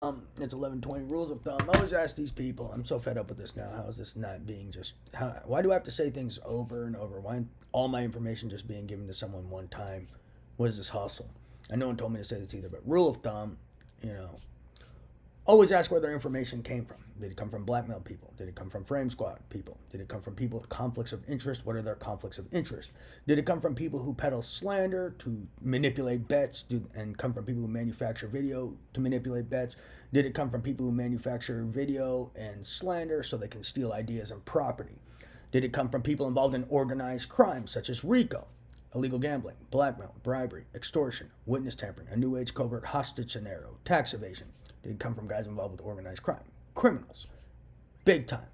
It's 11:20. Rules of thumb. I always ask these people. I'm so fed up with this now. How is this not being just? Why do I have to say things over and over? Why all my information just being given to someone one time? What is this hustle? And no one told me to say this either. But rule of thumb, you know, always ask where their information came from. Did it come from blackmail people? Did it come from frame squad people? Did it come from people with conflicts of interest? What are their conflicts of interest? Did it come from people who peddle slander to manipulate bets and come from people who manufacture video to manipulate bets? Did it come from people who manufacture video and slander so they can steal ideas and property? Did it come from people involved in organized crime such as RICO, illegal gambling, blackmail, bribery, extortion, witness tampering, a new age covert hostage scenario, tax evasion? Did it come from guys involved with organized crime? Criminals. Big time.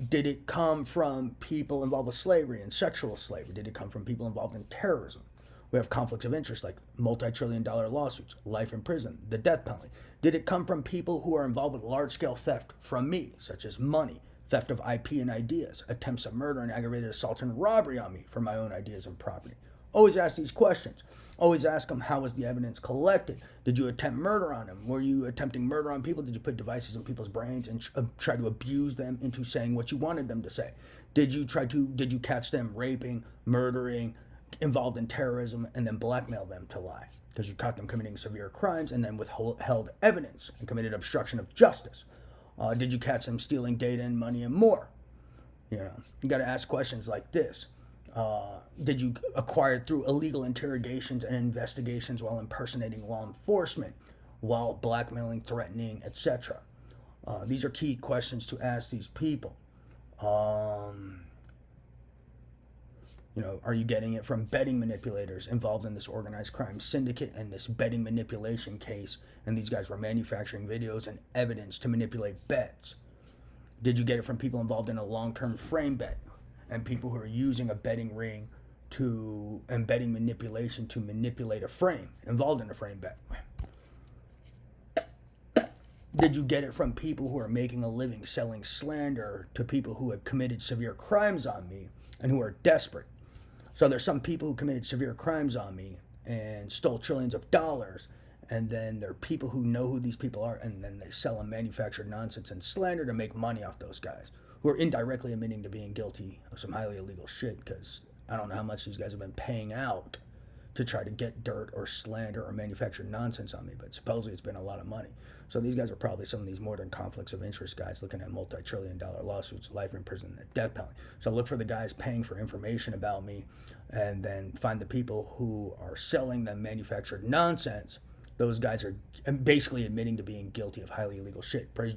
Did it come from people involved with slavery and sexual slavery? Did it come from people involved in terrorism? We have conflicts of interest like multi-trillion-dollar lawsuits, life in prison, the death penalty. Did it come from people who are involved with large-scale theft from me, such as money, theft of IP and ideas, attempts of murder and aggravated assault and robbery on me for my own ideas and property? Always ask these questions. Always ask them, how was the evidence collected? Did you attempt murder on them? Were you attempting murder on people? Did you put devices in people's brains and try to abuse them into saying what you wanted them to say? Did you catch them raping, murdering, involved in terrorism, and then blackmail them to lie? Because you caught them committing severe crimes and then withheld evidence and committed obstruction of justice. Did you catch them stealing data and money and more? You got to ask questions like this. Did you acquire it through illegal interrogations and investigations while impersonating law enforcement, while blackmailing, threatening, etc.? These are key questions to ask these people. Are you getting it from betting manipulators involved in this organized crime syndicate and this betting manipulation case? And these guys were manufacturing videos and evidence to manipulate bets. Did you get it from people involved in a long-term frame bet and people who are using a betting ring and betting manipulation to manipulate a frame, involved in a frame bet? Did you get it from people who are making a living selling slander to people who have committed severe crimes on me and who are desperate? So there's some people who committed severe crimes on me and stole trillions of dollars, and then there are people who know who these people are, and then they sell them manufactured nonsense and slander to make money off those guys who are indirectly admitting to being guilty of some highly illegal shit, because I don't know how much these guys have been paying out to try to get dirt or slander or manufactured nonsense on me, but supposedly it's been a lot of money. So these guys are probably some of these modern conflicts of interest guys looking at multi-trillion-dollar lawsuits, life in prison, and the death penalty. So look for the guys paying for information about me, and then find the people who are selling them manufactured nonsense. Those guys are basically admitting to being guilty of highly illegal shit. Praise Jesus.